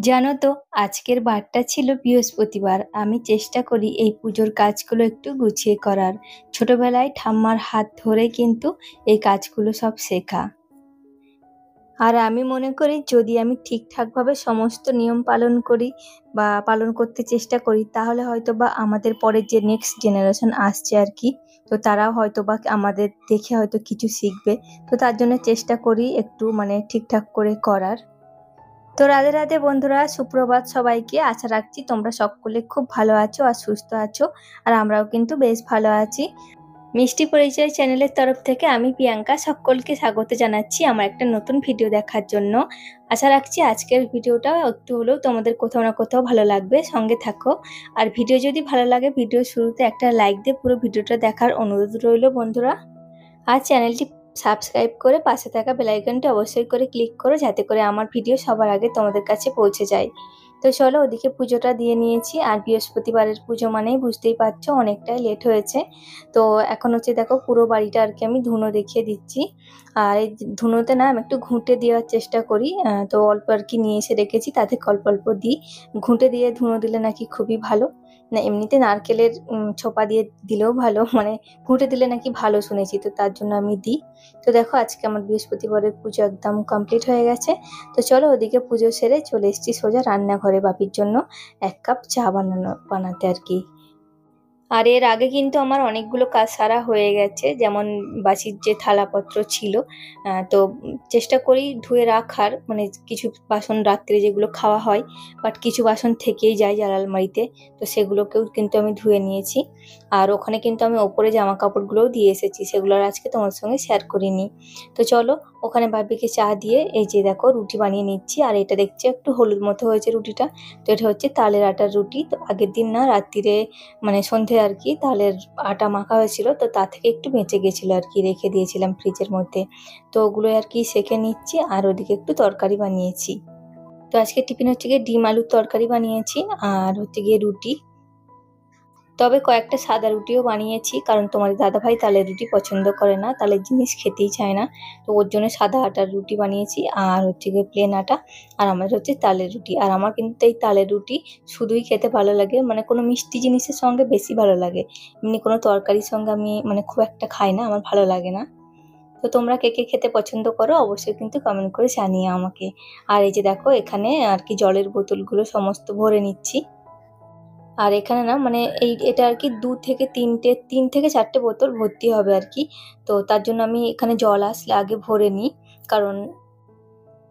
জানো তো, আজকের বারটা ছিল বৃহস্পতিবার। আমি চেষ্টা করি এই পুজোর কাজগুলো একটু গুছিয়ে করার। ছোটবেলায় ঠাম্মার হাত ধরে কিন্তু এই কাজগুলো সব শেখা। আর আমি মনে করি যদি আমি ঠিকঠাকভাবে সমস্ত নিয়ম পালন করি বা পালন করতে চেষ্টা করি, তাহলে হয়তো বা আমাদের পরের যে নেক্সট জেনারেশন আসছে আর কি, তো তারাও হয়তো বা আমাদের দেখে হয়তো কিছু শিখবে। তো তার জন্য চেষ্টা করি একটু ঠিকঠাক করে করার। তো রাধে রাধে বন্ধুরা, সুপ্রভাত সবাইকে। আশা রাখছি তোমরা সকলে খুব ভালো আছো আর সুস্থ আছো। আর আমরাও কিন্তু বেশ ভালো আছি। মিষ্টি পরিচয় চ্যানেলের তরফ থেকে আমি প্রিয়াঙ্কা সকলকে স্বাগত জানাচ্ছি আমার একটা নতুন ভিডিও দেখার জন্য। আশা রাখছি আজকের ভিডিওটা একটু হলেও তোমাদের কোথাও না কোথাও ভালো লাগবে, সঙ্গে থাকো। আর ভিডিও যদি ভালো লাগে, ভিডিও শুরুতে একটা লাইক দিয়ে পুরো ভিডিওটা দেখার অনুরোধ রইল বন্ধুরা। আর চ্যানেলটি সাবস্ক্রাইব করে পাশে থাকা বেল আইকনটি অবশ্যই করে ক্লিক করো, যাতে করে আমার ভিডিও সবার আগে তোমাদের কাছে পৌঁছে যায়। তো চলো, ওদিকে পুজোটা দিয়ে নিয়েছি। আর বৃহস্পতিবারের পুজো মানেই বুঝতেই পারছো অনেকটাই লেট হয়েছে। তো এখন হচ্ছে দেখো, পুরো বাড়িটা আর কি আমি ধুনো দেখিয়ে দিচ্ছি। আর এই ধুনোতে না আমি একটু ঘুঁটে দেওয়ার চেষ্টা করি। তো অল্প আর কি নিয়ে এসে রেখেছি, তাতে অল্প অল্প দিই। ঘুঁটে দিয়ে ধুনো দিলে নাকি খুবই ভালো। না, এমনিতে নারকেলের ছোপা দিয়ে দিলেও ভালো, ঘুঁটে দিলে নাকি ভালো শুনেছি, তো তার জন্য আমি দিই। তো দেখো, আজকে আমার বৃহস্পতিবারের পুজো একদম কমপ্লিট হয়ে গেছে। তো চলো, ওদিকে পুজো সেরে চলে এসেছি সোজা রান্নাঘরে বাপির জন্য 1 কাপ চা বানাতে আর কি। আর এর আগে কিন্তু আমার অনেকগুলো কাজ সারা হয়ে গেছে, যেমন বাসির যে থালাপত্র ছিল, তো চেষ্টা করি ধুয়ে রাখার, কিছু বাসন রাত্রে যেগুলো খাওয়া হয়, বাট কিছু বাসন থেকেই যায় জাল আলমারিতে। তো সেগুলোকেও কিন্তু আমি ধুয়ে নিয়েছি। আর ওখানে কিন্তু আমি ওপরে জামা কাপড়গুলোও দিয়ে এসেছি, সেগুলো আর আজকে তোমার সঙ্গে শেয়ার করিনি। তো চলো, ওখানে বাপিকে চা দিয়ে এই যে দেখো রুটি বানিয়ে নিচ্ছি। আর এটা দেখছি একটু হলুদ মতো হয়েছে রুটিটা। তো এটা হচ্ছে তালের আটার রুটি। তো আগের দিন না রাত্রিরে সন্ধে আর কি তালের আটা মাখা হয়েছিল, তো তা থেকে একটু বেঁচে গেছিল আর কি, রেখে দিয়েছিলাম ফ্রিজের মধ্যে। তো ওগুলো আর কি সেঁকে নিচ্ছি। আর ওদিকে একটু তরকারি বানিয়েছি। তো আজকে টিফিন হচ্ছে গিয়ে ডিম আলুর তরকারি বানিয়েছি, আর হচ্ছে গিয়ে রুটি। তবে কয়েকটা সাদা রুটিও বানিয়েছি, কারণ তোমাদের দাদাভাই তালের রুটি পছন্দ করে না, তালের জিনিস খেতেই চায় না। তো ওর জন্য সাদা আটার রুটি বানিয়েছি, আর হচ্ছে গিয়ে প্লেন আটা। আর আমাদের হচ্ছে তালের রুটি। আর আমার কিন্তু এই তালের রুটি শুধুই খেতে ভালো লাগে, কোনো মিষ্টি জিনিসের সঙ্গে বেশি ভালো লাগে। এমনি কোনো তরকারির সঙ্গে আমি খুব একটা খাই না, আমার ভালো লাগে না। তো তোমরা কে কে খেতে পছন্দ করো অবশ্যই কিন্তু কমেন্ট করে জানিয়ে আমাকে। আর এই যে দেখো, এখানে আর কি জলের বোতলগুলো সমস্ত ভরে নিচ্ছি। আর এখানে না এটা আর কি 3 থেকে 4টে বোতল ভর্তি হবে আর কি। তো তার জন্য আমি এখানে জল আসলে আগে ভরে নিই। কারণ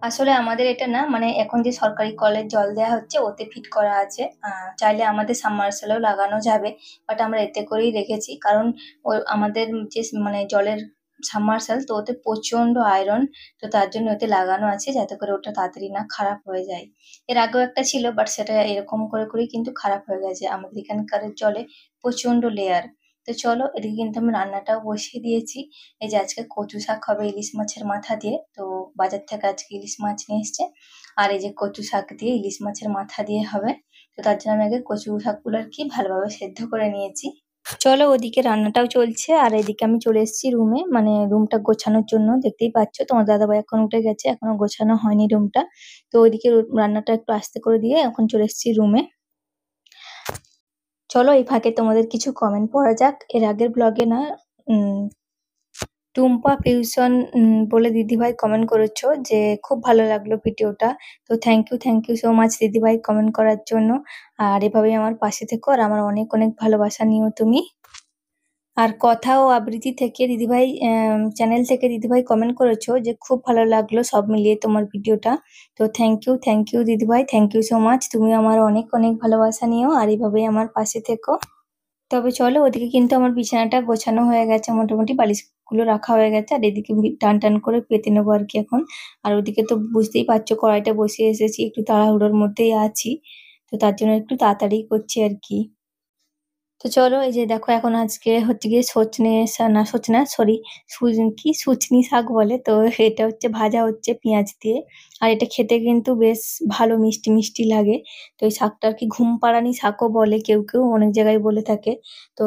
আসলে আমাদের এটা না এখন যে সরকারি কলের জল দেওয়া হচ্ছে, ওতে ফিট করা আছে। চাইলে আমাদের সাবমার্সিবলও লাগানো যাবে, বাট আমরা এতে করেই রেখেছি। কারণ আমাদের যে জলের সাবমার্সিবল, তো ওতে প্রচন্ড আয়রন। তো তার জন্য ওতে লাগানো আছে, যাতে করে ওটা তাড়াতাড়ি না খারাপ হয়ে যায়। এর আগেও একটা ছিল, বাট সেটা এরকম করে করেই কিন্তু খারাপ হয়ে গেছে। আমাদের এখানকার জলে প্রচন্ড লেয়ার। তো চলো, এদিকে কিন্তু আমি রান্নাটাও বসিয়ে দিয়েছি। এই যে আজকে কচু শাক হবে ইলিশ মাছের মাথা দিয়ে। তো বাজার থেকে আজকে ইলিশ মাছ নিয়ে এসছে। আর এই যে কচু শাক দিয়ে ইলিশ মাছের মাথা দিয়ে হবে। তো তার জন্য আমি আগে কচু শাকগুলো আর কি ভালোভাবে সেদ্ধ করে নিয়েছি। চলো, ওদিকে রান্নাটাও চলছে, আর এদিকে আমি চলে এসেছি রুমে, রুমটা গোছানোর জন্য। দেখতেই পাচ্ছ তোমার দাদাভাই এখন উঠে গেছে, এখনো গোছানো হয়নি রুমটা। তো ওইদিকে রান্নাটা একটু আস্তে করে দিয়ে এখন চলে এসেছি রুমে। চলো, এই ফাঁকে তোমাদের কিছু কমেন্ট পড়া যাক। এর আগের ব্লগে না টুম্পা ফিউশন বলে দিদিভাই কমেন্ট করেছো যে খুব ভালো লাগলো ভিডিওটা। তো থ্যাংক ইউ সো মাচ দিদিভাই কমেন্ট করার জন্য। আর এভাবেই আমার পাশে থেকো, আর আমার অনেক অনেক ভালোবাসা নিও তুমি। আর কথা ও আবৃত্তি থেকে দিদিভাই চ্যানেল থেকে দিদিভাই কমেন্ট করেছো যে খুব ভালো লাগলো সব মিলিয়ে তোমার ভিডিওটা। তো থ্যাংক ইউ দিদিভাই, থ্যাংক ইউ সো মাচ। তুমি আমার অনেক অনেক ভালোবাসা নিও, আর এভাবেই আমার পাশে থেকো। তবে চলো, ওদিকে কিন্তু আমার বিছানাটা গোছানো হয়ে গেছে, মোটামুটি বালিশগুলো রাখা হয়ে গেছে। আর এদিকে টান টান করে পেতে নেবো আর কি এখন। আর ওদিকে তো বুঝতেই পারছো কড়াইটা বসিয়ে এসেছি, একটু তাড়াহুড়োর মধ্যেই আছি। তো তার জন্য একটু তাড়াতাড়ি করছি আর কি। তো চলো, এই যে দেখো, এখন আজকে হচ্ছে গিয়ে সজনে, সরি, সুচনি শাক বলে তো। এটা হচ্ছে ভাজা হচ্ছে পেঁয়াজ দিয়ে। আর এটা খেতে কিন্তু বেশ ভালো মিষ্টি মিষ্টি লাগে। তো এই শাকটা আর কি ঘুম পাড়ানি শাকও বলে কেউ কেউ, অনেক জায়গায় বলে থাকে। তো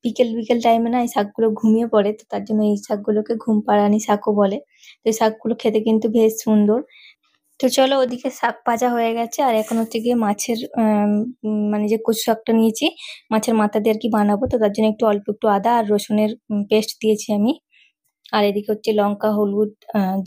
বিকেল বিকেল টাইমে না এই শাকগুলো ঘুমিয়ে পড়ে, তো তার জন্য এই শাকগুলোকে ঘুম পাড়ানি শাকও বলে। তো এই শাকগুলো খেতে কিন্তু বেশ সুন্দর। তো চলো ওদিকে শাক ভাজা হয়ে গেছে আর এখন হচ্ছে গিয়ে মাছের মানে যে কচু শাকটা নিয়েছি মাছের মাথা দিয়ে আর কি বানাবো, তো তার জন্য একটু অল্প একটু আদা আর রসুনের পেস্ট দিয়েছি আমি। আর এদিকে হচ্ছে লঙ্কা হলুদ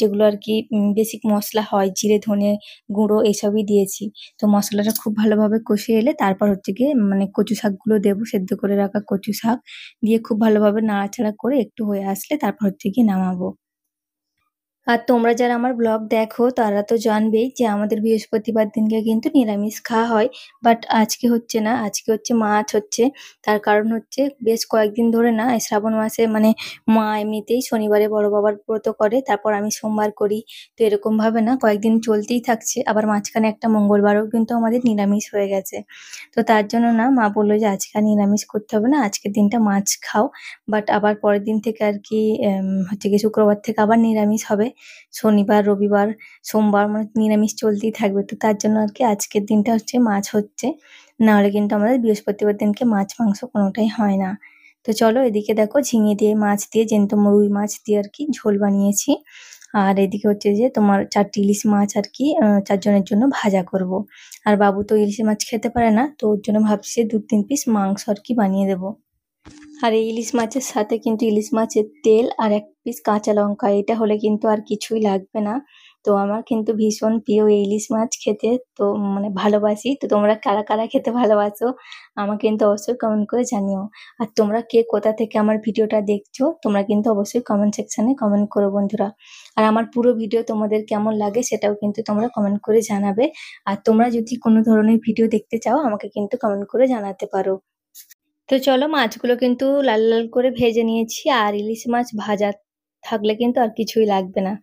যেগুলো আর কি বেসিক মশলা হয়, জিরে ধনে গুঁড়ো এইসবই দিয়েছি। তো মশলাটা খুব ভালোভাবে কষিয়ে এলে তারপর হচ্ছে গিয়ে মানে কচু শাকগুলো দেবো, সেদ্ধ করে রাখা কচু শাক দিয়ে খুব ভালোভাবে নাড়াচাড়া করে একটু হয়ে আসলে তারপর হচ্ছে গিয়ে নামাবো। আর তোমরা যারা আমার ব্লগ দেখো তারা তো জানবেই যে আমাদের বৃহস্পতিবার দিনকে কিন্তু নিরামিষ খাওয়া হয়। বাট আজকে হচ্ছে না, আজকে হচ্ছে মাছ হচ্ছে। তার কারণ হচ্ছে বেশ কয়েকদিন ধরে না এই শ্রাবণ মাসে মানে মা এমনিতেই শনিবারে বড় বাবার ব্রত করে, তারপর আমি সোমবার করি। তো এরকম ভাবে না কয়েকদিন চলতেই থাকছে, আবার মাঝখানে একটা মঙ্গলবারও কিন্তু আমাদের নিরামিষ হয়ে গেছে। তো তার জন্য না মা বললো যে আজকে আর নিরামিষ করতে হবে না, আজকের দিনটা মাছ খাও। বাট আবার পরের দিন থেকে আর কি হচ্ছে কি শুক্রবার থেকে আবার নিরামিষ হবে। শনিবার রবিবার সোমবার মানে নিরামিষ চলতেই থাকবে, তো তার জন্য আর কি আজকের দিনটা হচ্ছে মাছ হচ্ছে। না হলে কিন্তু আমাদের বৃহস্পতিবার দিনকে মাছ মাংস কোনোটাই হয় না। তো চলো এদিকে দেখো ঝিঙে দিয়ে মাছ দিয়ে জ্যান্ত রুই মাছ দিয়ে আর কি ঝোল বানিয়েছি। আর এদিকে হচ্ছে যে তোমার 4টি ইলিশ মাছ আর কি 4 জনের জন্য ভাজা করব। আর বাবু তো ইলিশ মাছ খেতে পারে না, তো ওর জন্য ভাবছি 2-3 পিস মাংস আর কি বানিয়ে দেবো। আর এই ইলিশ মাছের সাথে কিন্তু ইলিশ মাছের তেল আর 1 পিস কাঁচা লঙ্কা এটা হলে কিন্তু আর কিছুই লাগবে না। তো আমার কিন্তু ভীষণ প্রিয় এই ইলিশ মাছ খেতে, তো মানে ভালোবাসি। তো তোমরা কারা কারা খেতে ভালোবাসো আমাকে কিন্তু অবশ্যই কমেন্ট করে জানিও। আর তোমরা কে কোথা থেকে আমার ভিডিওটা দেখছো তোমরা কিন্তু অবশ্যই কমেন্ট সেকশনে কমেন্ট করো বন্ধুরা। আর আমার পুরো ভিডিও তোমাদের কেমন লাগে সেটাও কিন্তু তোমরা কমেন্ট করে জানাবে। আর তোমরা যদি কোনো ধরনের ভিডিও দেখতে চাও আমাকে কিন্তু কমেন্ট করে জানাতে পারো। তো চলো মাছগুলো কিন্তু লাল লাল করে ভেজে নিয়েছি, আর ইলিশ মাছ ভাজা থাকলে কিন্তু আর কিছুই লাগবে না।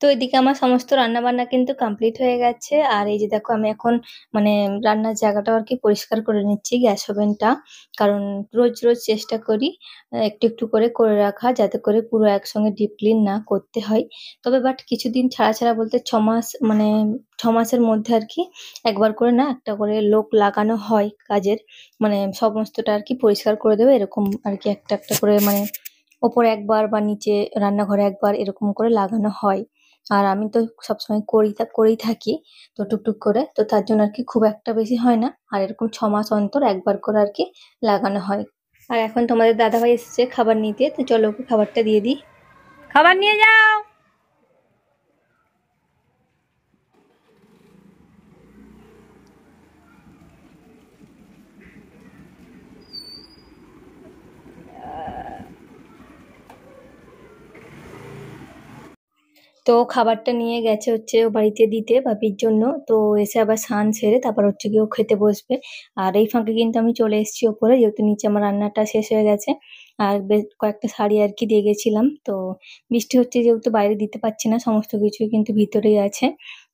তো এদিকে আমার সমস্ত রান্না বান্না কিন্তু কমপ্লিট হয়ে গেছে। আর এই যে দেখো আমি এখন মানে রান্নার জায়গাটাও আর কি পরিষ্কার করে নিচ্ছি, গ্যাস ওভেনটা। কারণ রোজ রোজ চেষ্টা করি একটু একটু করে করে রাখা, যাতে করে পুরো একসঙ্গে ডিপ ক্লিন না করতে হয়। তবে বাট কিছুদিন ছাড়া ছাড়া বলতে 6 মাস মানে 6 মাসের মধ্যে আর কি একবার করে না একটা করে লোক লাগানো হয় কাজের, মানে সমস্তটা আর কি পরিষ্কার করে দেবে এরকম আর কি একটা একটা করে মানে ওপরে একবার বা নিচে রান্নাঘরে একবার এরকম করে লাগানো হয়। আর আমি তো সবসময় করেই থাকি, তো টুকটুক করে, তো তার জন্য আর কি খুব একটা বেশি হয় না। আর এরকম 6 মাস অন্তর একবার করে আর কি লাগানো হয়। আর এখন তোমাদের দাদাভাই এসেছে খাবার নিতে, তো চলো ওকে খাবারটা দিয়ে দিই। খাবার নিয়ে যাও। তো খাবারটা নিয়ে গেছে হচ্ছে ও বাড়িতে দিতে বাপির জন্য। তো এসে আবার স্নান সেরে তারপর হচ্ছে কি ও খেতে বসবে। আর এই ফাঁকে কিন্তু আমি চলে এসেছি ওপরে, যেহেতু নিচে আমার রান্নাটা শেষ হয়ে গেছে। আর বেশ কয়েকটা শাড়ি আর কি দিয়ে গেছিলাম, তো বৃষ্টি হচ্ছে যেহেতু বাইরে দিতে পারছি না, সমস্ত কিছুই কিন্তু ভিতরেই আছে।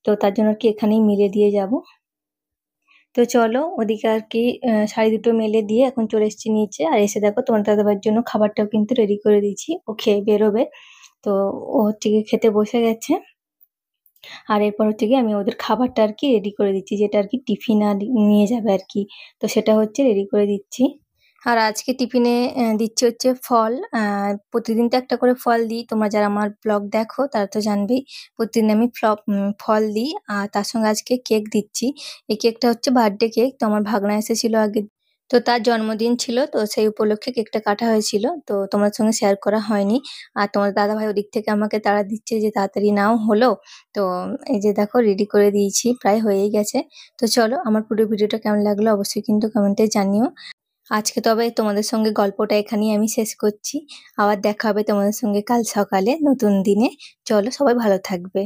তো তার জন্য আর কি এখানেই মেলে দিয়ে যাব। তো চলো ওদিকে আর কি শাড়ি দুটো মেলে দিয়ে এখন চলে এসেছি নিচে। আর এসে দেখো তোমার দাদাভাইয়ের জন্য খাবারটাও কিন্তু রেডি করে দিয়েছি, ও খেয়ে বেরোবে। তো ও হচ্ছে গিয়ে খেতে বসে গেছে। আর এরপর হচ্ছে গিয়ে আমি ওদের খাবারটা আর কি রেডি করে দিচ্ছি, যেটা আর কি টিফিন আর নিয়ে যাবে আর কি। তো সেটা হচ্ছে রেডি করে দিচ্ছি। আর আজকে টিফিনে দিচ্ছি হচ্ছে ফল। প্রতিদিন তো একটা করে ফল দিই, তোমরা যারা আমার ব্লগ দেখো তারা তো জানবেই প্রতিদিন আমি ফল দিই। আর তার সঙ্গে আজকে কেক দিচ্ছি। এই কেকটা হচ্ছে বার্থডে কেক, তো আমার ভাগনা এসেছিল আগে, তো তার জন্মদিন ছিল, তো সেই উপলক্ষে কেকটা কাটা হয়েছিল, তো তোমার সঙ্গে শেয়ার করা হয়নি। আর তোমার দাদা ভাই ওদিক থেকে আমাকে তাড়া দিচ্ছে যে তাড়াতাড়ি নাও হলো। তো এই যে দেখো রেডি করে দিয়েছি, প্রায় হয়েই গেছে। তো চলো আমার পুরো ভিডিওটা কেমন লাগলো অবশ্যই কিন্তু কমেন্টে জানিও। আজকে তবে তোমাদের সঙ্গে গল্পটা এখানেই আমি শেষ করছি। আবার দেখা হবে তোমাদের সঙ্গে কাল সকালে নতুন দিনে। চলো সবাই ভালো থাকবে।